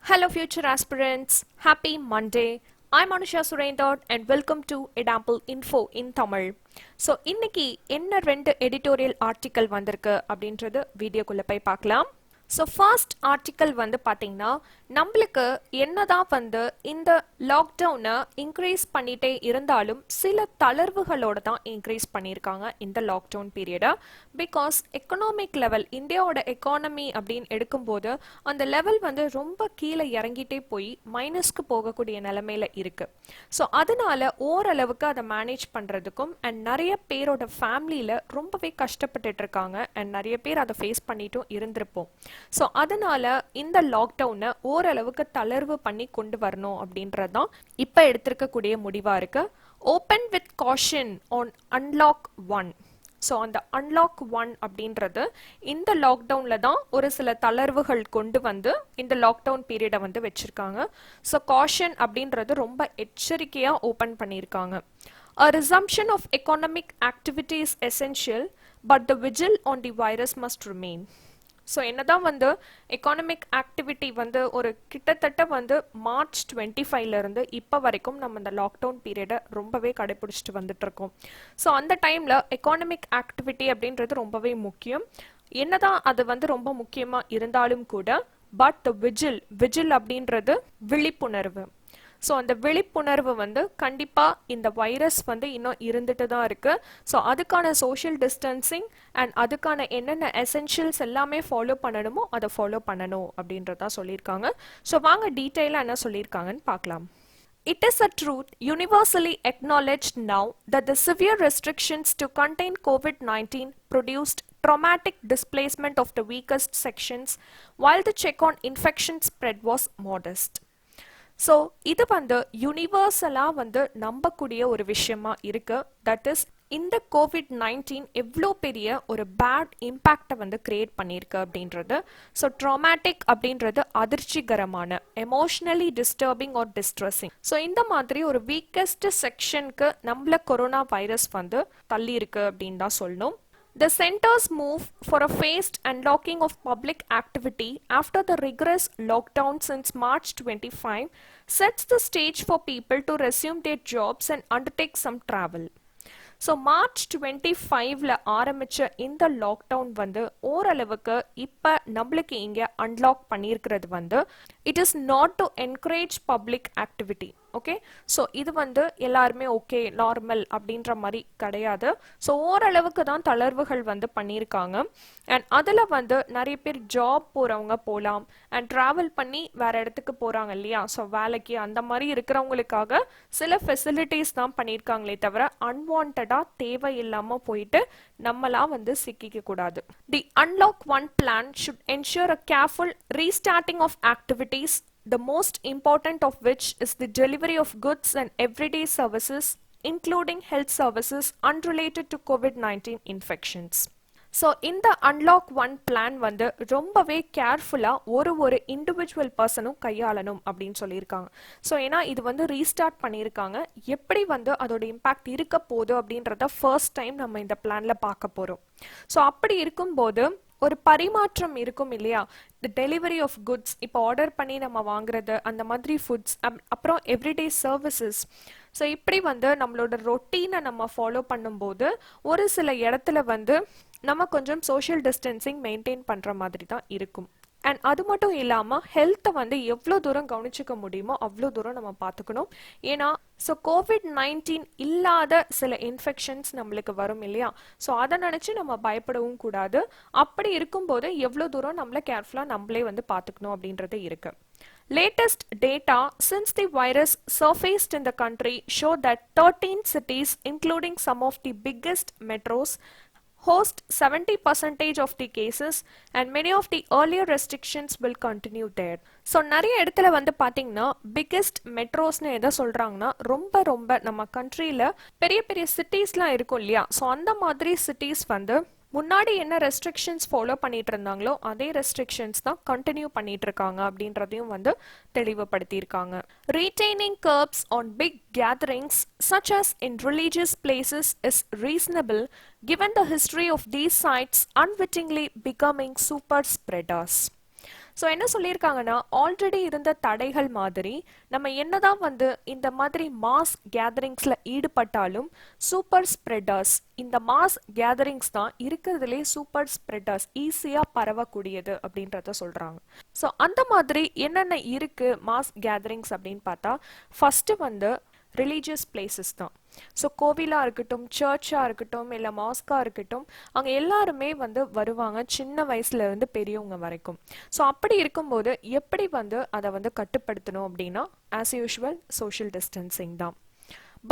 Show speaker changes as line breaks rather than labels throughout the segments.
Hello future aspirants, happy Monday. I'm Anusha Surendar and welcome to Edample Info in Tamil. So இன்னைக்கு என்ன ரெண்டு editorial article வந்திருக்கு அப்படின்றது வீடியோக்குள்ள போய் பார்க்கலாம். So first article வந்து பாத்தீங்கன்னா நம்மளுக்கு என்னதான் வந்து இந்த லாக்டவுனை இன்க்ரீஸ் பண்ணிட்டே இருந்தாலும் சில தளர்வுகளோட தான் இன்க்ரீஸ் பண்ணியிருக்காங்க இந்த லாக்டவுன் பீரியடை. பிகாஸ் எக்கனாமிக் லெவல் இந்தியாவோட எக்கானமி அப்படின்னு எடுக்கும்போது அந்த லெவல் வந்து ரொம்ப கீழே இறங்கிட்டே போய் மைனஸ்க்கு போகக்கூடிய நிலைமையில இருக்கு. ஸோ அதனால ஓரளவுக்கு அதை மேனேஜ் பண்றதுக்கும் அண்ட் நிறைய பேரோட ஃபேமிலியில ரொம்பவே கஷ்டப்பட்டுட்டு இருக்காங்க அண்ட் நிறைய பேர் அதை ஃபேஸ் பண்ணிட்டும் இருந்திருப்போம். ஸோ அதனால இந்த லாக்டவுனை ஓரளவுக்கு தளர்வு பண்ணி கொண்டு வரணும் அப்படின்றதான் இப்போ எடுத்திருக்கக்கூடிய முடிவா இருக்கு. Open with caution on unlock 1. So அந்த அன்லாக் 1 அப்படின்றது இந்த லாக்டவுன்ல தான் ஒரு சில தளர்வுகள் கொண்டு வந்து இந்த லாக்டவுன் பீரியடை வந்து வச்சிருக்காங்க. ஸோ காஷன் அப்படின்றது ரொம்ப எச்சரிக்கையா ஓப்பன் பண்ணியிருக்காங்க. A resumption of economic activity is essential, but the vigil on the virus must remain. So என்னதான் வந்து எக்கானமிக் ஆக்டிவிட்டி வந்து ஒரு கிட்டத்தட்ட வந்து மார்ச் 25ல இருந்து இப்போ வரைக்கும் நம்ம இந்த லாக்டவுன் பீரியடை ரொம்பவே கடைபிடிச்சிட்டு வந்துட்டு இருக்கோம். ஸோ அந்த டைம்ல எக்கானமிக் ஆக்டிவிட்டி அப்படின்றது ரொம்பவே முக்கியம். என்னதான் அது வந்து ரொம்ப முக்கியமா இருந்தாலும் கூட பட் த விஜில் அப்படின்றது விழிப்புணர்வு. ஸோ அந்த விழிப்புணர்வு வந்து கண்டிப்பாக இந்த வைரஸ் வந்து இன்னும் இருந்துட்டு தான் இருக்கு. ஸோ அதுக்கான சோஷியல் டிஸ்டன்சிங் அண்ட் அதுக்கான என்னென்ன எசென்ஷியல்ஸ் எல்லாமே ஃபாலோ பண்ணணுமோ அதை ஃபாலோ பண்ணணும் அப்படின்றதா சொல்லியிருக்காங்க. ஸோ வாங்க டீட்டெயிலாக என்ன சொல்லியிருக்காங்கன்னு பார்க்கலாம். It is a truth universally acknowledged now that the severe restrictions to contain COVID-19 produced traumatic displacement of the weakest sections, while the check on infection spread was modest. So இது வந்து யூனிவர்சலாக வந்து நம்பக்கூடிய ஒரு விஷயமா இருக்கு. தட் இஸ் இந்த COVID-19 எவ்வளோ பெரிய ஒரு பேட் இம்பேக்டை வந்து கிரியேட் பண்ணியிருக்கு அப்படின்றது. ஸோ ட்ராமேட்டிக் அப்படின்றது அதிர்ச்சிகரமான, emotionally disturbing or distressing. So இந்த மாதிரி ஒரு வீக்கஸ்ட் செக்ஷனுக்கு நம்மள கொரோனா வைரஸ் வந்து தள்ளி இருக்கு அப்படின்னு தான் சொல்லணும். The center's move for a phased unlocking of public activity after the rigorous lockdown since March 25 sets the stage for people to resume their jobs and undertake some travel. So March 25ல ஆரம்பிச்ச இந்த lockdown வந்து ஓரளவுக்கு இப்போ நம்மளுக்கு இங்கே unlock பண்ணியிருக்கிறது வந்து it is not to encourage public activity. Okay, so இது வந்து எல்லாருமே ஓகே நார்மல் அப்படின்ற மாதிரி கிடையாது. ஸோ ஓரளவுக்கு தான் தளர்வுகள் வந்து பண்ணியிருக்காங்க. அண்ட் அதில் வந்து நிறைய பேர் ஜாப் போகிறவங்க போகலாம் அண்ட் ட்ராவல் பண்ணி வேற இடத்துக்கு போகிறாங்க இல்லையா. ஸோ வேலைக்கு அந்த மாதிரி இருக்கிறவங்களுக்காக சில ஃபெசிலிட்டிஸ் தான் பண்ணியிருக்காங்களே தவிர அன்வான்டா தேவையில்லாம போயிட்டு நம்மளாம் வந்து சிக்கிக்க கூடாது. The unlock 1 plan should ensure a careful restarting of activities, the most important of which is the delivery of goods and everyday services, including health services unrelated to COVID-19 infections. So இந்த unlock 1 plan வந்து ரொம்பவே கேர்ஃபுல்லாக ஒரு individual பர்சனும் கையாளணும் அப்படின்னு சொல்லியிருக்காங்க. So ஏன்னா இது வந்து ரீஸ்டார்ட் பண்ணியிருக்காங்க. எப்படி வந்து அதோட இம்பேக்ட் இருக்க போகுது அப்படின்றத ஃபர்ஸ்ட் டைம் நம்ம இந்த பிளான்ல பார்க்க போகிறோம். ஸோ அப்படி இருக்கும்போது ஒரு பரிமாற்றம் இருக்கும் இல்லையா. தி டெலிவரி ஆஃப் குட்ஸ், இப்போ ஆர்டர் பண்ணி நம்ம வாங்குறது அந்த மாதிரி ஃபுட்ஸ், அப்புறம் எவ்ரிடே சர்வீசஸ். ஸோ இப்படி வந்து நம்மளோட ரொட்டீனை நம்ம ஃபாலோ பண்ணும்போது ஒரு சில இடத்துல வந்து நம்ம கொஞ்சம் சோஷியல் டிஸ்டன்சிங் மெயின்டைன் பண்ணுற மாதிரி தான் இருக்கும். அண்ட் அது மட்டும் இல்லாமல் ஹெல்த்தை வந்து எவ்வளோ தூரம் கவனிச்சிக்க முடியுமோ அவ்வளோ தூரம் நம்ம பார்த்துக்கணும். ஏன்னா ஸோ COVID-19 இல்லாத சில இன்ஃபெக்ஷன்ஸ் நம்மளுக்கு வரும் இல்லையா. ஸோ அதை நினச்சி நம்ம பயப்படவும் கூடாது. அப்படி இருக்கும்போது எவ்வளோ தூரம் நம்மளை கேர்ஃபுல்லாக நம்மளே வந்து பார்த்துக்கணும் அப்படின்றது இருக்கு. Latest data since the virus surfaced in the country show that 13 cities, including some of the biggest metros, host 70% of the cases and many of the earlier restrictions will continue there. So நிறைய இடத்துல வந்து பார்த்தீங்கன்னா biggest மெட்ரோஸ்னு எதை சொல்கிறாங்கன்னா ரொம்ப நம்ம கண்ட்ரியில் பெரிய பெரிய சிட்டிஸ்லாம் இருக்கும் இல்லையா. ஸோ அந்த மாதிரி சிட்டிஸ் வந்து முன்னாடி என்ன ரெஸ்ட்ரிக்ஷன்ஸ் ஃபாலோ பண்ணிட்டு இருந்தாங்களோ அதே ரெஸ்ட்ரிக்ஷன்ஸ் தான் கண்டினியூ பண்ணிட்டு இருக்காங்க அப்படின்றதையும் வந்து தெளிவுபடுத்தியிருக்காங்க. Retaining curbs on big gatherings such as in religious places is reasonable given the history of these sites unwittingly becoming super spreaders. So என்ன சொல்லியிருக்காங்கன்னா ஆல்ரெடி இருந்த தடைகள் மாதிரி நம்ம என்னதான் வந்து இந்த மாதிரி மாஸ் கேதரிங்ஸ்ல ஈடுபட்டாலும் சூப்பர் ஸ்ப்ரெடர்ஸ் இந்த மாஸ் கேதரிங்ஸ் தான் இருக்கிறதுலே சூப்பர் ஸ்ப்ரெடர்ஸ் ஈஸியா பரவக்கூடியது அப்படின்றத சொல்றாங்க. ஸோ அந்த மாதிரி என்னென்ன இருக்கு மாஸ் கேதரிங்ஸ் அப்படின்னு பார்த்தா ஃபர்ஸ்ட் வந்து ரிலீஜியஸ் பிளேசஸ் தான். ஸோ கோவிலாக இருக்கட்டும், சர்ச்சாக இருக்கட்டும், இல்லை மாஸ்காக இருக்கட்டும், அங்கே எல்லாருமே வந்து வருவாங்க சின்ன வயசுல இருந்து பெரியவங்க வரைக்கும். ஸோ அப்படி இருக்கும்போது எப்படி வந்து அதை வந்து கட்டுப்படுத்தணும் அப்படின்னா ஆஸ் யூஷுவல் சோஷியல் டிஸ்டன்சிங் தான்.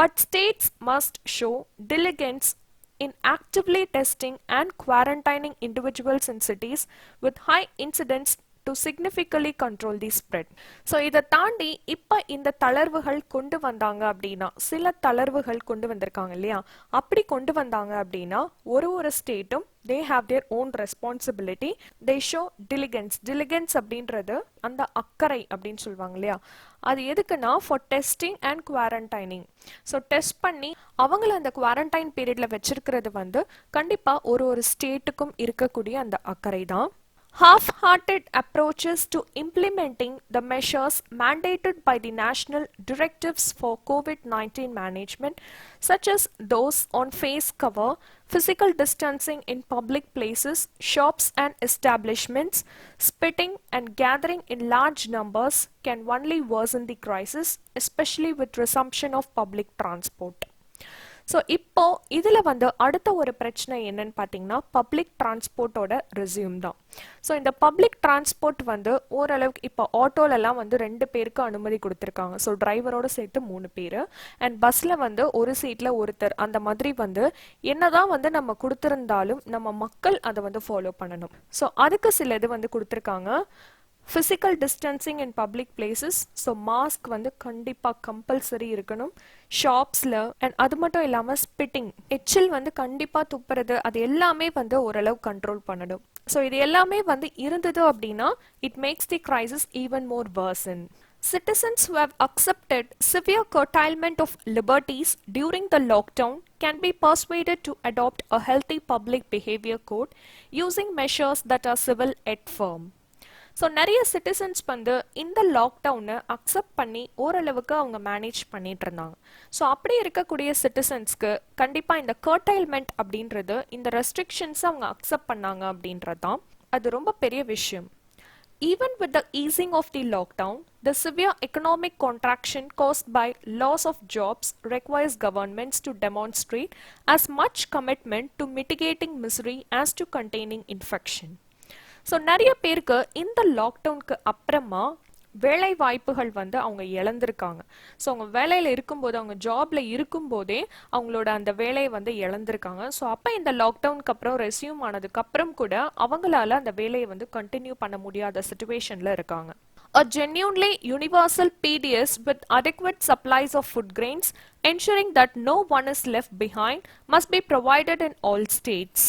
But states must show diligence in actively testing and quarantining individuals in cities with high incidence to significantly control the spread. So இதை தாண்டி இப்போ இந்த தளர்வுகள் கொண்டு வந்தாங்க அப்படின்னா சில தளர்வுகள் கொண்டு வந்திருக்காங்க இல்லையா, அப்படி கொண்டு வந்தாங்க அப்படின்னா ஒரு ஸ்டேட்டும் they have their own responsibility. They show diligence. Diligence அப்படின்றது அந்த அக்கறை அப்படின்னு சொல்லுவாங்க இல்லையா, அது எதுக்குன்னா for testing and quarantining. So test பண்ணி அவங்கள அந்த குவாரண்டைன் பீரியட்ல வச்சிருக்கிறது வந்து கண்டிப்பா ஒரு ஸ்டேட்டுக்கும் இருக்கக்கூடிய அந்த அக்கறை தான். Half-hearted approaches to implementing the measures mandated by the national directives for COVID-19 management, such as those on face cover, physical distancing in public places, shops and establishments, spitting and gathering in large numbers can only worsen the crisis, especially with resumption of public transport. So இப்போ இதில் வந்து அடுத்த ஒரு பிரச்சனை என்னன்னு பார்த்தீங்கன்னா public டிரான்ஸ்போர்ட்டோட resume தான். So இந்த பப்ளிக் டிரான்ஸ்போர்ட் வந்து ஓரளவுக்கு இப்போ ஆட்டோலெல்லாம் வந்து 2 பேருக்கு அனுமதி கொடுத்துருக்காங்க. ஸோ டிரைவரோட சேர்த்து 3 பேர் அண்ட் பஸ்ஸில் வந்து ஒரு சீட்டில் ஒருத்தர், அந்த மாதிரி வந்து என்னதான் வந்து நம்ம கொடுத்துருந்தாலும் நம்ம மக்கள் அதை வந்து ஃபாலோ பண்ணணும். ஸோ அதுக்கு சில இது வந்து கொடுத்துருக்காங்க. physical distancing in public places, so mask வந்து கண்டிப்பாக கம்பல்சரி இருக்கணும் ஷாப்ஸில். அண்ட் அது மட்டும் இல்லாமல் ஸ்பிட்டிங், எச்சில் வந்து கண்டிப்பாக துப்புறது, அது எல்லாமே வந்து ஓரளவு கண்ட்ரோல் பண்ணணும். ஸோ இது எல்லாமே வந்து இருந்தது அப்படின்னா it makes the crisis even more worsen. Citizens who have accepted severe curtailment of liberties during the lockdown can be persuaded to adopt a healthy public behavior code using measures that are civil yet firm. So நிறைய citizens வந்து இந்த லாக்டவுனை accept பண்ணி ஓரளவுக்கு அவங்க manage பண்ணிட்டு இருந்தாங்க. So அப்படி இருக்கக்கூடிய சிட்டிசன்ஸ்க்கு கண்டிப்பாக இந்த கர்டைல்மெண்ட் அப்படின்றது, இந்த ரெஸ்ட்ரிக்ஷன்ஸை அவங்க அக்செப்ட் பண்ணாங்க அப்படின்றது தான் அது ரொம்ப பெரிய விஷயம். Even with the easing of the lockdown, the severe economic contraction caused by loss of jobs requires governments to demonstrate as much commitment to mitigating misery as to containing infection. So நிறைய பேருக்கு இந்த லாக்டவுனுக்கு அப்புறமா வேலை வாய்ப்புகள் வந்து அவங்க இழந்திருக்காங்க. So அவங்க வேலையில் இருக்கும்போது, அவங்க ஜாப்ல இருக்கும்போதே அவங்களோட அந்த வேலையை வந்து இழந்திருக்காங்க. ஸோ அப்போ இந்த லாக்டவுனுக்கு அப்புறம் ரெஸ்யூம் ஆனதுக்கு அப்புறம் கூட அவங்களால அந்த வேலையை வந்து கண்டினியூ பண்ண முடியாத சிச்சுவேஷன்ல இருக்காங்க. A genuinely universal PDS with adequate supplies of food grains, ensuring that no one is left behind, must be provided in all states.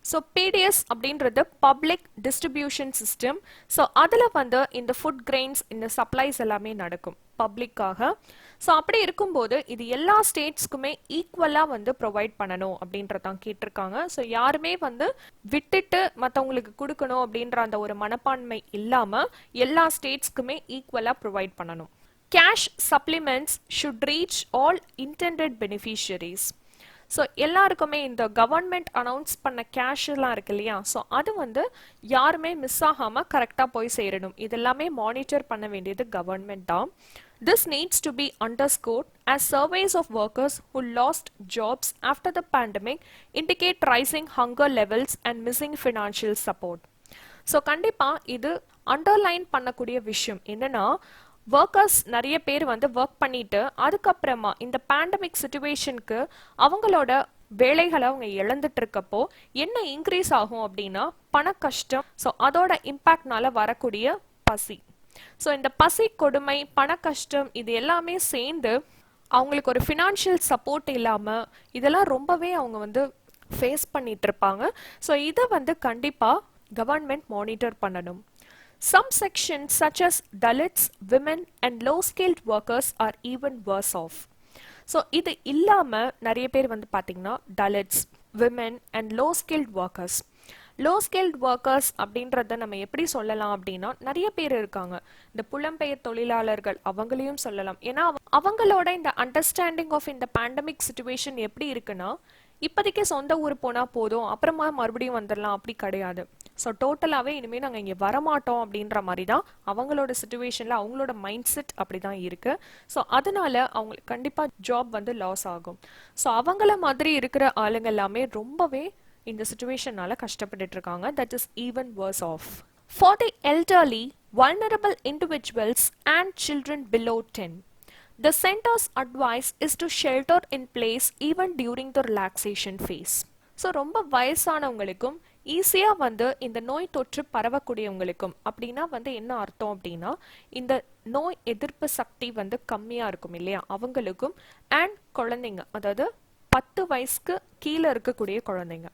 So PDS அப்படின்றது பப்ளிக் டிஸ்ட்ரிபியூஷன் சிஸ்டம். ஸோ அதில் வந்து இந்த ஃபுட் கிரெயின்ஸ், இந்த supplies எல்லாமே நடக்கும் பப்ளிக்காக. So அப்படி இருக்கும்போது இது எல்லா ஸ்டேட்ஸ்க்குமே ஈக்குவலாக வந்து ப்ரொவைட் பண்ணணும் அப்படின்றதான் கேட்டிருக்காங்க. ஸோ யாருமே வந்து விட்டுட்டு மற்றவங்களுக்கு கொடுக்கணும் அப்படின்ற அந்த ஒரு மனப்பான்மை இல்லாமல் எல்லா ஸ்டேட்ஸ்க்குமே ஈக்குவலாக ப்ரொவைட் பண்ணணும். Cash supplements should reach all intended beneficiaries. So எல்லாருக்குமே இந்த கவர்மெண்ட் அனௌன்ஸ் பண்ண கேஷ் எல்லாம் இருக்கு இல்லையா, ஸோ அது வந்து யாருமே மிஸ் ஆகாமல் கரெக்டாக போய் சேரணும். இதெல்லாமே மானிட்டர் பண்ண வேண்டியது கவர்மெண்ட் தான். This needs to be underscored as surveys of workers who lost jobs after the pandemic indicate rising hunger levels and missing financial support. So கண்டிப்பாக இது அண்டர்லைன் பண்ணக்கூடிய விஷயம் என்னன்னா, ஒர்க்கர்ஸ் நிறைய பேர் வந்து ஒர்க் பண்ணிட்டு அதுக்கப்புறமா இந்த பேண்டமிக் சிச்சுவேஷனுக்கு அவங்களோட வேலைகளை அவங்க இழந்துட்டு இருக்கப்போ என்ன இன்க்ரீஸ் ஆகும் அப்படின்னா பண கஷ்டம். ஸோ அதோட இம்பேக்ட்னால வரக்கூடிய பசி. ஸோ இந்த பசி, கொடுமை, பண கஷ்டம் இது எல்லாமே சேர்ந்து அவங்களுக்கு ஒரு ஃபினான்ஷியல் சப்போர்ட் இல்லாமல் இதெல்லாம் ரொம்பவே அவங்க வந்து ஃபேஸ் பண்ணிட்டு இருப்பாங்க. ஸோ இதை வந்து கண்டிப்பாக கவர்மெண்ட் மானிட்டர் பண்ணணும். Some sections such as Dalits, women and low-skilled workers are even worse off. So இது இல்லாம நிறைய பேர் வந்து பாத்தீங்கன்னா Dalits, women and low-skilled workers. Low skilled workers அப்படின்றத நம்ம எப்படி சொல்லலாம் அப்படின்னா நிறைய பேர் இருக்காங்க. இந்த புலம்பெயர் தொழிலாளர்கள் அவங்களையும் சொல்லலாம். ஏன்னா அவங்களோட இந்த அண்டர்ஸ்டாண்டிங் ஆஃப் இந்த பேண்டமிக் சிச்சுவேஷன் எப்படி இருக்குன்னா, இப்போதைக்கு சொந்த ஊர் போனா போதும், அப்புறமா மறுபடியும் வந்துடலாம், அப்படி கிடையாது. ஸோ டோட்டலாகவே இனிமேல் நாங்கள் இங்கே வரமாட்டோம் அப்படின்ற மாதிரி தான் அவங்களோட சுச்சுவேஷனில் அவங்களோட மைண்ட் செட் அப்படி தான் இருக்குது. ஸோ அதனால அவங்களுக்கு கண்டிப்பாக ஜாப் வந்து லாஸ் ஆகும். ஸோ அவங்கள மாதிரி இருக்கிற ஆளுங்க எல்லாமே ரொம்பவே இந்த சுச்சுவேஷனால கஷ்டப்பட்டுட்டு இருக்காங்க. That is even worse off. For the elderly, vulnerable individuals and children below 10, the center's advice is to shelter in place even during the relaxation phase. So ரொம்ப வயசானவங்களுக்கும் ஈஸியாக வந்து இந்த நோய் தொற்று பரவக்கூடியவங்களுக்கும் அப்படின்னா வந்து என்ன அர்த்தம் அப்படின்னா, இந்த நோய் எதிர்ப்பு சக்தி வந்து கம்மியாக இருக்கும் இல்லையா, அவங்களுக்கும் அண்ட் குழந்தைங்க, அதாவது 10 வயசுக்கு கீழே இருக்கக்கூடிய குழந்தைங்க.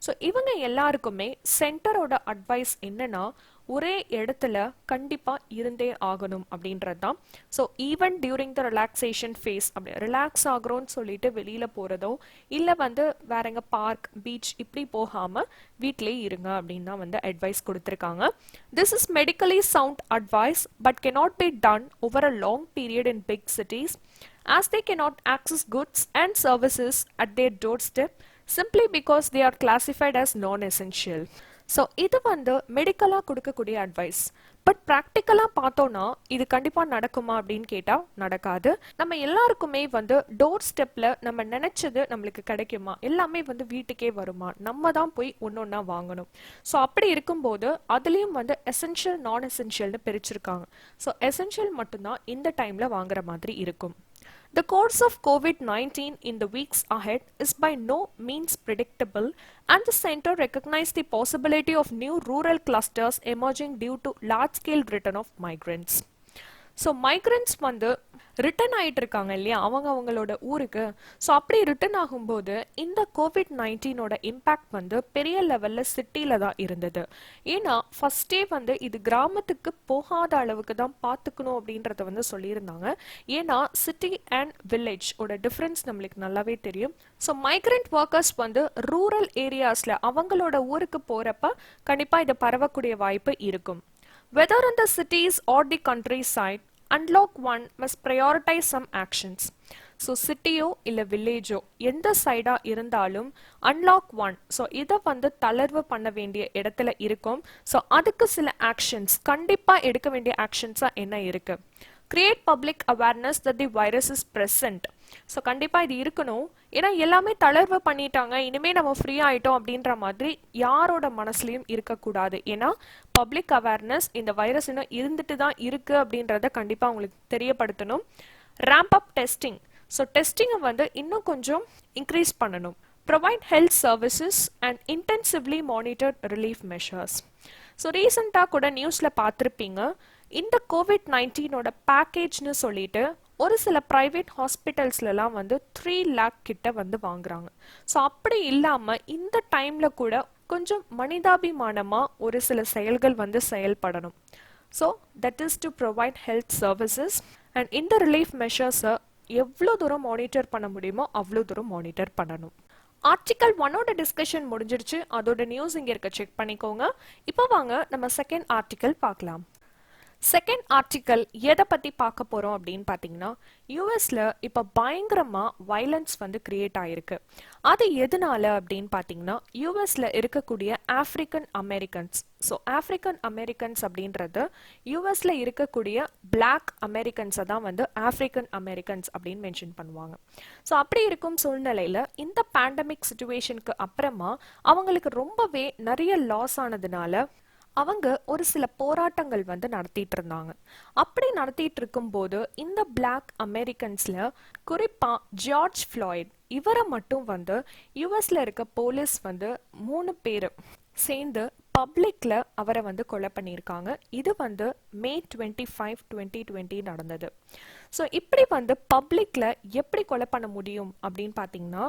ஸோ இவங்க எல்லாருக்குமே சென்டரோட அட்வைஸ் என்னன்னா, ஒரே இடத்துல கண்டிப்பா இருந்தே ஆகணும் அப்படின்றது தான். So even during the relaxation phase, அப்படி ரிலாக்ஸ் ஆகுறோன்னு சொல்லிட்டு வெளியில போறதோ இல்லை வந்து வேற எங்க பார்க் பீச் இப்படி போகாம வீட்டிலே இருங்க அப்படின்னு தான் வந்து அட்வைஸ் கொடுத்துருக்காங்க. This is medically sound advice but cannot be done over a long period in big cities as they cannot access goods and services at their doorstep simply because they are classified as non-essential. So இது வந்து மெடிக்கலாக கொடுக்கக்கூடிய advice. But ப்ராக்டிக்கலாக பார்த்தோன்னா இது கண்டிப்பாக நடக்குமா அப்படின்னு கேட்டால் நடக்காது. நம்ம எல்லாருக்குமே வந்து டோர் ஸ்டெப்பில் நம்ம நினச்சது நம்மளுக்கு கிடைக்குமா, எல்லாமே வந்து வீட்டுக்கே வருமா, நம்ம தான் போய் ஒன்று ஒன்றா வாங்கணும். ஸோ அப்படி இருக்கும்போது அதுலேயும் வந்து எசென்ஷியல் நான் எசென்ஷியல்னு பிரிச்சிருக்காங்க. ஸோ எசென்ஷியல் மட்டும்தான் இந்த டைமில் வாங்குற மாதிரி இருக்கும். The course of COVID-19 in the weeks ahead is by no means predictable, and the center recognized the possibility of new rural clusters emerging due to large-scale return of migrants. So migrants வந்து return ஆகிட்டு இருக்காங்க இல்லையா அவங்களோட ஊருக்கு. So அப்படி return ஆகும்போது இந்த COVID-19ஓட impact வந்து பெரிய லெவலில் சிட்டியில் தான் இருந்தது. ஏன்னா ஃபர்ஸ்டே வந்து இது கிராமத்துக்கு போகாத அளவுக்கு தான் பார்த்துக்கணும் அப்படின்றத வந்து சொல்லியிருந்தாங்க. ஏன்னா சிட்டி அண்ட் வில்லேஜ் ஓட டிஃப்ரென்ஸ் நம்மளுக்கு நல்லாவே தெரியும். ஸோ மைக்ரண்ட் ஒர்க்கர்ஸ் வந்து ரூரல் ஏரியாஸில் அவங்களோட ஊருக்கு போகிறப்ப கண்டிப்பாக இது பரவக்கூடிய வாய்ப்பு இருக்கும். Whether in the cities or the countryside, Unlock 1 must prioritize some actions. So சிட்டியோ இல்லை வில்லேஜோ எந்த சைடாக இருந்தாலும் அன்லாக் 1, ஸோ இதை வந்து தளர்வு பண்ண வேண்டிய இடத்துல இருக்கும். ஸோ அதுக்கு சில ஆக்ஷன்ஸ் கண்டிப்பாக எடுக்க வேண்டிய ஆக்ஷன்ஸாக என்ன இருக்கு? Create public awareness that the virus is present. So கண்டிப்பாக இது இருக்கணும். ஏன்னா எல்லாமே தளர்வு பண்ணிட்டாங்க, இனிமேல் நம்ம ஃப்ரீ ஆகிட்டோம் அப்படின்ற மாதிரி யாரோட மனசுலையும் இருக்கக்கூடாது. ஏன்னா பப்ளிக் அவேர்னஸ் இந்த வைரஸ் இன்னும் இருந்துட்டு தான் இருக்கு அப்படின்றத கண்டிப்பாக உங்களுக்கு தெரியப்படுத்தணும். ரேம்ப் அப் டெஸ்டிங். ஸோ டெஸ்டிங்கை வந்து இன்னும் கொஞ்சம் இன்க்ரீஸ் பண்ணணும். Provide health services and intensively monitor relief measures. So ரீசெண்டாக கூட நியூஸில் பார்த்துருப்பீங்க, இந்த COVID-19ஓட பேக்கேஜ்னு சொல்லிட்டு ஒரு சில ப்ரைவேட் ஹாஸ்பிட்டல்ஸ்லாம் வந்து 3 lakh கிட்ட வந்து வாங்குறாங்க. ஸோ அப்படி இல்லாமல் இந்த டைமில் கூட கொஞ்சம் மனிதாபிமானமாக ஒரு சில செயல்கள் வந்து செயல்படணும். So that is to provide health services and இந்த ரிலீஃப் மெஷர்ஸை எவ்வளோ தூரம் மானிட்டர் பண்ண முடியுமோ அவ்வளோ தூரம் மானிட்டர் பண்ணணும். ஆர்டிக்கல் 1ஓட டிஸ்கஷன் முடிஞ்சிருச்சு. அதோட நியூஸ் இங்கே இருக்க செக் பண்ணிக்கோங்க. இப்போ வாங்க நம்ம செகண்ட் ஆர்டிக்கல் பார்க்கலாம். செகண்ட் ஆர்டிக்கல் எதை பற்றி பார்க்க போகிறோம் அப்படின்னு பார்த்தீங்கன்னா, யூஎஸில் இப்போ பயங்கரமாக வைலன்ஸ் வந்து கிரியேட் ஆகிருக்கு. அது எதனால அப்படின்னு பார்த்தீங்கன்னா, யூஎஸில் இருக்கக்கூடிய African Americans. So African Americans அப்படின்றது யூஎஸில் இருக்கக்கூடிய பிளாக் அமெரிக்கன்ஸை தான் வந்து ஆஃப்ரிக்கன் அமெரிக்கன்ஸ் அப்படின்னு மென்ஷன் பண்ணுவாங்க. ஸோ அப்படி இருக்கும் சூழ்நிலையில் இந்த பேண்டமிக் சிச்சுவேஷனுக்கு அப்புறமா அவங்களுக்கு ரொம்பவே நிறைய லாஸ் ஆனதுனால அவங்க ஒரு சில போராட்டங்கள் வந்து நடத்திட்டு இருந்தாங்க. அப்படி நடத்திட்டு இருக்கும்போது இந்த பிளாக் அமெரிக்கன்ஸ்ல குறிப்பா ஜார்ஜ் ஃப்ளாய்ட் இவரை மட்டும் வந்து யூஎஸ்ல இருக்க போலீஸ் வந்து 3 பேர் சேர்ந்து பப்ளிக்ல அவரை வந்து கொலை பண்ணியிருக்காங்க. இது வந்து May 25, 2020 நடந்தது. ஸோ இப்படி வந்து பப்ளிக்ல எப்படி கொலை பண்ண முடியும் அப்படின்னு பார்த்தீங்கன்னா,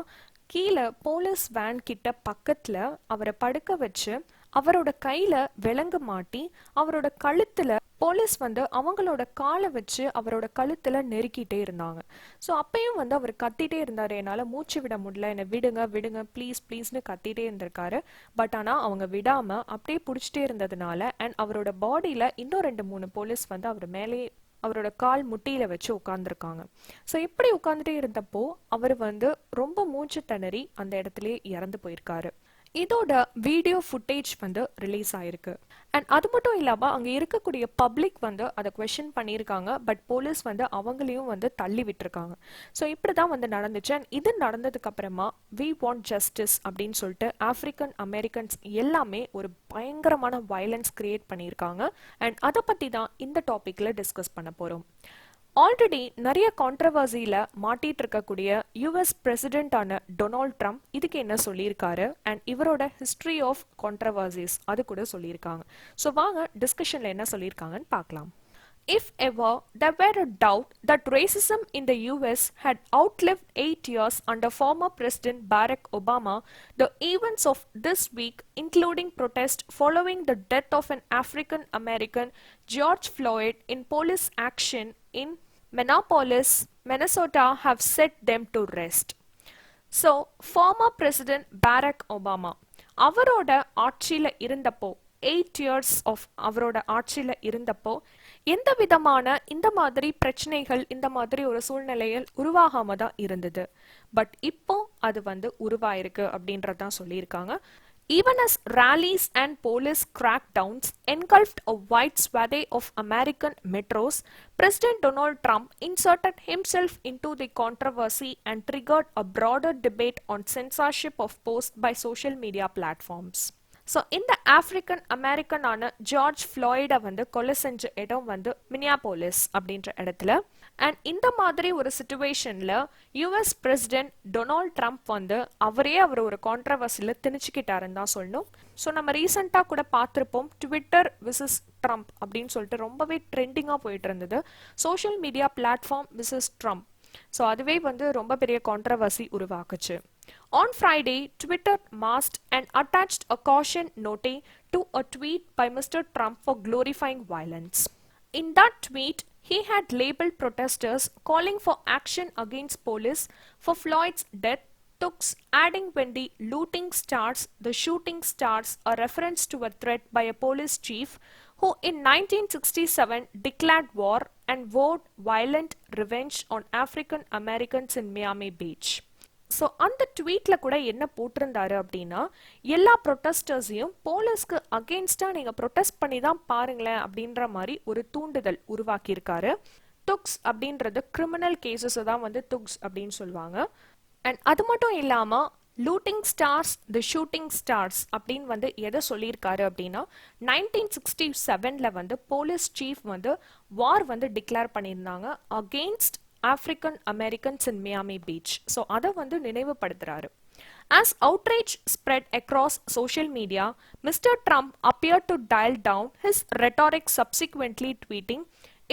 கீழே போலீஸ் வேன் கிட்ட பக்கத்துல அவரை படுக்க வச்சு அவரோட கையில விலங்கு மாட்டி அவரோட கழுத்துல போலீஸ் வந்து அவங்களோட காலை வச்சு அவரோட கழுத்துல நெருக்கிட்டே இருந்தாங்க. ஸோ அப்பயும் வந்து அவர் கத்திட்டே இருந்தாரு, என்னால் மூச்சு விட முடியல, என்னை விடுங்க விடுங்க ப்ளீஸ் ப்ளீஸ்னு கத்திட்டே இருந்திருக்காரு. பட் ஆனால் அவங்க விடாம அப்படியே பிடிச்சிட்டே இருந்ததுனால அண்ட் அவரோட பாடியில இன்னும் 2-3 போலீஸ் வந்து அவர் மேலே அவரோட கால் முட்டியில வச்சு உட்கார்ந்துருக்காங்க. ஸோ இப்படி உட்கார்ந்துட்டே இருந்தப்போ அவர் வந்து ரொம்ப மூச்சு திணறி அந்த இடத்துலயே இறந்து போயிருக்காரு. இதோட வீடியோ ஃபுட்டேஜ் வந்து ரிலீஸ் ஆயிருக்கு. அண்ட் அது மட்டும் இல்லாம அங்க இருக்கக்கூடிய பப்ளிக் வந்து அதை கொஸ்டின் பண்ணியிருக்காங்க. பட் போலீஸ் வந்து அவங்களையும் வந்து தள்ளி விட்டுருக்காங்க. ஸோ இப்படிதான் வந்து நடந்துச்சு. அண்ட் இது நடந்ததுக்கு அப்புறமா வி வாண்ட் ஜஸ்டிஸ் அப்படின்னு சொல்லிட்டு ஆப்பிரிக்கன் அமெரிக்கன்ஸ் எல்லாமே ஒரு பயங்கரமான வயலன்ஸ் கிரியேட் பண்ணியிருக்காங்க. அண்ட் அதை பத்தி தான் இந்த டாபிக்ல டிஸ்கஸ் பண்ண போறோம். ஆல்ரெடி நிறைய கான்ட்ரவர்சியில மாட்டிட்டு இருக்கக்கூடிய யூஎஸ் பிரசிடென்டான டொனால்ட் ட்ரம்ப் இதுக்கு என்ன சொல்லியிருக்காரு அண்ட் இவரோட ஹிஸ்டரி ஆஃப் கான்ட்ரவர்சிஸ் அது கூட சொல்லியிருக்காங்க. ஸோ வாங்க டிஸ்கஷன்ல என்ன சொல்லியிருக்காங்கன்னு பார்க்கலாம். If ever there were a doubt that racism in the US had outlived 8 years under former President Barack Obama, the events of this week, including protests following the death of an African American, George Floyd, in police action in Minneapolis, Minnesota, have set them to rest. So, former President Barack Obama, அவரோட ஆட்சியில இருந்தப்போ 8 years of அவரோட ஆட்சியில இருந்தப்போ எந்த விதமான இந்த மாதிரி பிரச்சனைகள் இந்த மாதிரி ஒரு சூழ்நிலையில் உருவாகாம தான் இருந்தது. பட் இப்போ அது வந்து உருவாயிருக்கு அப்படின்றதான் சொல்லியிருக்காங்க. Even as rallies and police crackdowns engulfed a wide swathe of American metros, President Donald Trump inserted himself into the controversy and triggered a broader debate on censorship of posts by social media platforms. So இந்த African அமெரிக்கனான George ஃப்ளாய்டை வந்து கொலை செஞ்ச இடம் வந்து Minneapolis அப்படின்ற இடத்துல. And இந்த மாதிரி ஒரு சிச்சுவேஷன்ல யூஎஸ் பிரசிடென்ட் டொனால்ட் ட்ரம்ப் வந்து அவர் ஒரு கான்ட்ரவர்சியில் திணிச்சுக்கிட்டாருன்னு தான் சொல்லணும். ஸோ நம்ம ரீசெண்டாக கூட பார்த்துருப்போம், ட்விட்டர் விசஸ் ட்ரம்ப் அப்படின்னு சொல்லிட்டு ரொம்பவே ட்ரெண்டிங்காக போயிட்டு இருந்தது. Social media platform versus Trump. So அதுவே வந்து ரொம்ப பெரிய கான்ட்ரவர்சி உருவாக்குச்சு. On Friday, Twitter masked and attached a caution note to a tweet by Mr. Trump for glorifying violence. In that tweet, he had labeled protesters calling for action against police for Floyd's death, adding when the looting starts, the shooting starts, a reference to a threat by a police chief who in 1967 declared war and vowed violent revenge on African Americans in Miami Beach. So அந்த ட்வீட்ல கூட என்ன போட்டிருந்தாரு அப்படின்னா, எல்லா ப்ரொட்டஸ்டர்ஸையும் போலீஸ்க்கு அகெயின்ஸ்டாக நீங்கள் protest பண்ணி தான் பாருங்களேன் அப்படின்ற மாதிரி ஒரு தூண்டுதல் உருவாக்கியிருக்காரு. துக்ஸ் அப்படின்றது கிரிமினல் கேசஸை தான் வந்து துக்ஸ் அப்படின்னு சொல்லுவாங்க. அண்ட் அது மட்டும் இல்லாமல் லூட்டிங் ஸ்டார்ஸ் தி ஷூட்டிங் ஸ்டார்ஸ் அப்படின்னு வந்து எதை சொல்லியிருக்காரு அப்படின்னா, 1967 வந்து போலீஸ் சீஃப் வந்து வார் வந்து டிக்ளேர் பண்ணியிருந்தாங்க against African Americans in Miami Beach. So அதை வந்து நினைவுபடுத்துறாரு. As outrage spread across social media, Mr. Trump appeared to dial down his rhetoric, subsequently tweeting,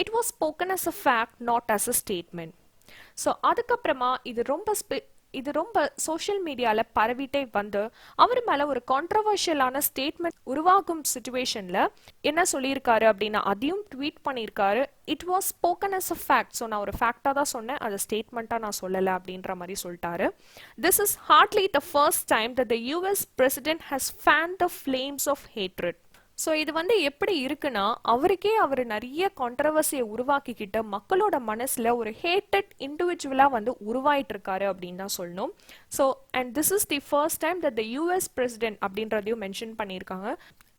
"It was spoken as a fact, not as a statement." So அதுக்கப்புறமா இது ரொம்ப social மீடியால பரவிட்டே வந்து அவர் மேல ஒரு கான்ட்ரவர்ஷியலான statement உருவாகும் சிச்சுவேஷன்ல என்ன சொல்லியிருக்காரு அப்படின்னா, அதையும் ட்வீட் பண்ணியிருக்காரு. It was spoken as a fact. So நான் ஒரு ஃபேக்டா தான் சொன்னேன், அது ஸ்டேட்மெண்ட்டா நான் சொல்லலை அப்படின்ற மாதிரி சொல்லிட்டாரு. This is hardly the first time that the US president has fan the flames of hatred. So இது வந்து எப்படி இருக்குன்னா, அவருக்கே அவர் நிறைய கான்ட்ரவர்சியை உருவாக்கிக்கிட்ட மக்களோட மனசுல ஒரு ஹேட்டட் இண்டிவிஜுவலா வந்து உருவாயிட்டு இருக்காரு அப்படின்னு தான் சொல்லணும். So and this is the first time that the US president அப்படின்றதையும் மென்ஷன் பண்ணியிருக்காங்க.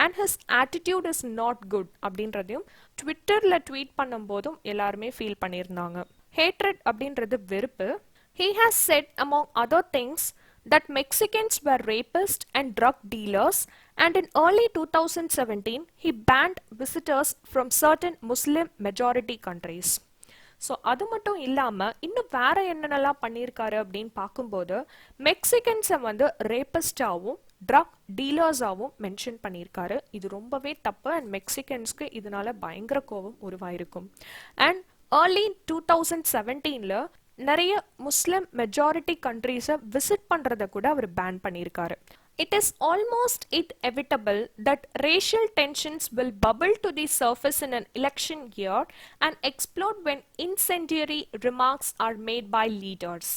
And his attitude is not good அப்படின்றதையும் ட்விட்டர்ல ட்வீட் பண்ணும்போதும் எல்லாருமே ஃபீல் பண்ணியிருந்தாங்க. ஹேட்ரட் அப்படின்றது வெறுப்பு. He has said among other things that Mexicans were rapists and drug dealers, and in early 2017 he banned visitors from certain Muslim majority countries. So அது மட்டும் இல்லாமல் இன்னும் வேற என்னென்னலாம் பண்ணியிருக்காரு அப்படின்னு பார்க்கும்போது, மெக்சிகன்ஸை வந்து ரேபிஸ்டாகவும் ட்ரக் டீலர்ஸாகவும் மென்ஷன் பண்ணியிருக்காரு. இது ரொம்பவே தப்பு. அண்ட் மெக்சிகன்ஸ்க்கு இதனால பயங்கர கோபம் உருவாயிருக்கும். அண்ட் early 2017 நிறைய முஸ்லிம் மெஜாரிட்டி கண்ட்ரீஸை விசிட் பண்றதை கூட அவர் பேன் பண்ணியிருக்காரு. It is almost inevitable that racial tensions will bubble to the surface in an election year and explode when incendiary remarks are made by leaders.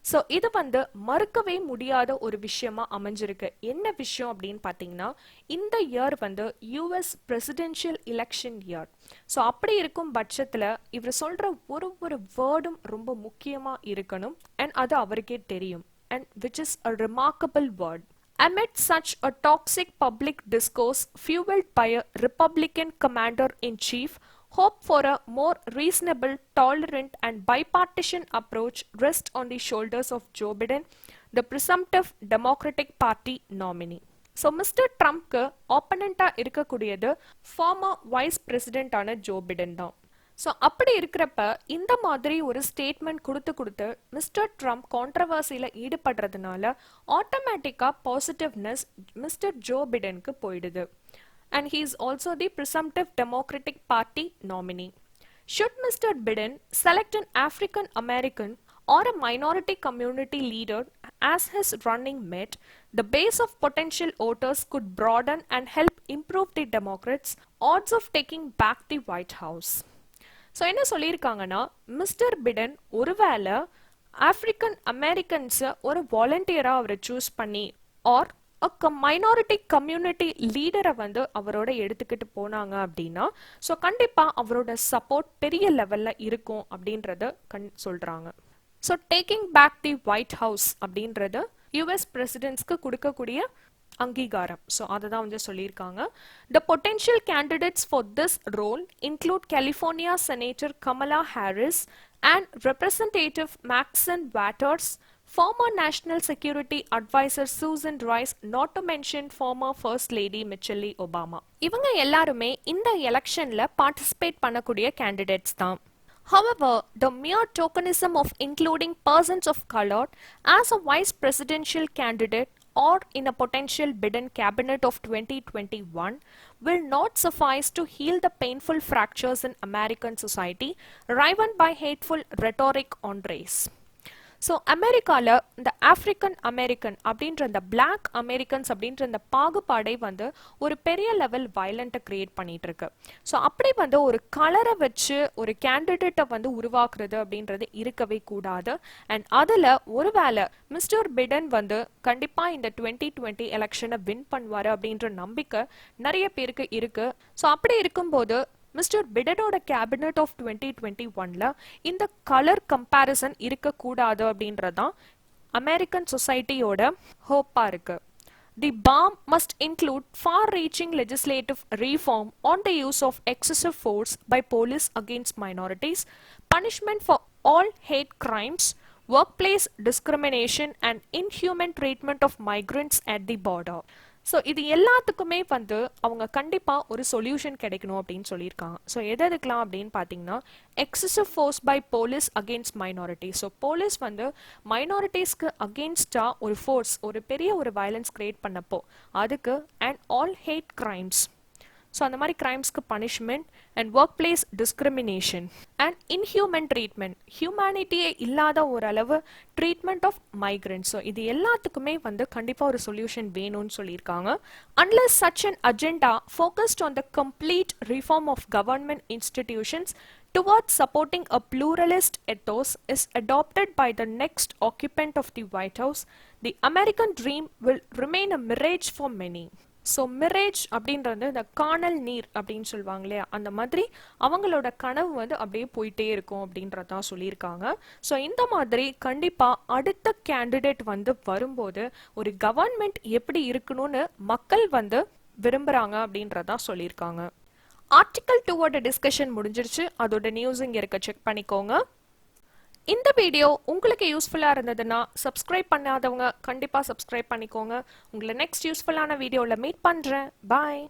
So இது வந்து மறுக்கவே முடியாத ஒரு விஷயமா அமைஞ்சிருக்கு. என்ன விஷயம் அப்படின்னு பார்த்தீங்கன்னா, இந்த இயர் வந்து US presidential election year. So அப்படி இருக்கும் பட்சத்தில் இவர் சொல்கிற ஒரு வேர்டும் ரொம்ப முக்கியமாக இருக்கணும் அண்ட் அது அவருக்கே தெரியும், and which is a remarkable word. Amid such a toxic public discourse fueled by a Republican commander-in-chief, hope for a more reasonable, tolerant and bipartisan approach rests on the shoulders of Joe Biden, the presumptive Democratic Party nominee. So Mr. Trumpக்கு opponent-ஆ இருக்கக்கூடியது former vice president ஆன Joe Biden தான். So அப்படி இருக்கிறப்ப இந்த மாதிரி ஒரு statement கொடுத்து mister Trump கான்ட்ரவர்சியில் ஈடுபடுறதுனால ஆட்டோமேட்டிக்காக பாசிட்டிவ்னஸ் மிஸ்டர் ஜோ பிடனுக்கு போயிடுது. And he is also the presumptive democratic party nominee. Should mister Biden select an African American or a minority community leader as his running mate, the base of potential voters could broaden and help improve the Democrats' odds of taking back the White House. So என்ன சொல்லியிருக்காங்கன்னா, mister Biden ஒருவேளை African அமெரிக்கன்ஸை ஒரு வாலண்டியராக அவரை choose பண்ணி R minority community லீடரை வந்து அவரோட எடுத்துக்கிட்டு போனாங்க அப்படின்னா ஸோ கண்டிப்பாக அவரோட சப்போர்ட் பெரிய லெவலில் இருக்கும் அப்படின்றத சொல்கிறாங்க. So taking back the White House அப்படின்றது யூஎஸ் பிரசிடென்ட்ஸ்க்கு கொடுக்கக்கூடிய அங்கீகாரம். ஸோ அதை தான் வந்து சொல்லியிருக்காங்க. The potential candidates for this role include California Senator Kamala Harris and Representative Maxine Waters, former National Security Advisor Susan Rice, not to mention former First Lady Michelle Obama. இவங்க எல்லாருமே இந்த எலெக்ஷன்ல பார்ட்டிசிபேட் பண்ணக்கூடிய candidates தான். However, the mere tokenism of including persons of color as a vice presidential candidate or in a potential Biden cabinet of 2021 will not suffice to heal the painful fractures in American society riven by hateful rhetoric on race. So அமெரிக்காவில் இந்த African American அப்படின்ற இந்த black Americans அப்படின்ற இந்த பாகுபாடை வந்து ஒரு பெரிய level வயலண்ட்டை create பண்ணிட்டு இருக்கு. ஸோ அப்படி வந்து ஒரு கலரை வச்சு ஒரு கேண்டிடேட்டை வந்து உருவாக்குறது அப்படின்றது இருக்கவே கூடாது. அண்ட் அதில் ஒருவேளை மிஸ்டர் பிடன் வந்து கண்டிப்பாக இந்த 2020 எலெக்ஷனை வின் பண்ணுவார் அப்படின்ற நம்பிக்கை நிறைய பேருக்கு இருக்கு. ஸோ அப்படி இருக்கும்போது மிஸ்டர் பிடனோட கேபினட் ஆஃப் 2021ல இந்த கலர் கம்பேரிசன் இருக்கக்கூடாது அப்படின்றதான் அமெரிக்கன் சொசைட்டியோட ஹோப்பாக இருக்கு. The balm must include far-reaching legislative reform on the use of excessive force by police against minorities, punishment for all hate crimes, workplace discrimination and inhuman treatment of migrants at the border. So இது எல்லாத்துக்குமே வந்து அவங்க கண்டிப்பாக ஒரு solution கிடைக்கணும் அப்படின்னு சொல்லியிருக்காங்க. So எதுக்கெலாம் அப்படின்னு பார்த்தீங்கன்னா, excessive force by police against minority. So police வந்து மைனாரிட்டிஸ்க்கு அகெயின்ஸ்டாக ஒரு ஃபோர்ஸ் ஒரு பெரிய ஒரு வயலன்ஸ் கிரியேட் பண்ணப்போ அதுக்கு and all hate crimes. So அந்த மாதிரி கிரைம்ஸ்க்கு punishment and work place discrimination and inhuman treatment, ஹியூமனிட்டியே இல்லாத ஓரளவு ட்ரீட்மெண்ட் ஆஃப் மைக்ரன்ட்ஸ். ஸோ இது எல்லாத்துக்குமே வந்து கண்டிப்பாக ஒரு சொல்யூஷன் வேணும்னு சொல்லியிருக்காங்க. Unless such an agenda focused on the complete reform of government institutions towards supporting a pluralist ethos is adopted by the next occupant of the White House, the American dream will remain a mirage for many. So mirage அப்படின்றது இந்த காணல் நீர் அப்படின்னு சொல்லுவாங்க இல்லையா, அந்த மாதிரி அவங்களோட கனவு வந்து அப்படியே போயிட்டே இருக்கும் அப்படின்றதான் சொல்லியிருக்காங்க. ஸோ இந்த மாதிரி கண்டிப்பாக அடுத்த கேண்டிடேட் வந்து வரும்போது ஒரு கவர்மெண்ட் எப்படி இருக்கணும்னு மக்கள் வந்து விரும்புகிறாங்க அப்படின்றதான் சொல்லியிருக்காங்க. ஆர்டிக்கல் 2ஓட டிஸ்கஷன் முடிஞ்சிருச்சு. அதோட நியூஸ் இங்கே இருக்க செக் பண்ணிக்கோங்க. இந்த வீடியோ உங்களுக்கு யூஸ்ஃபுல்லாக இருந்ததுன்னா சப்ஸ்கிரைப் பண்ணாதவங்க கண்டிப்பாக சப்ஸ்கிரைப் பண்ணிக்கோங்க. உங்களை நெக்ஸ்ட் யூஸ்ஃபுல்லான வீடியோவில் மீட் பண்ணுறேன். பாய்.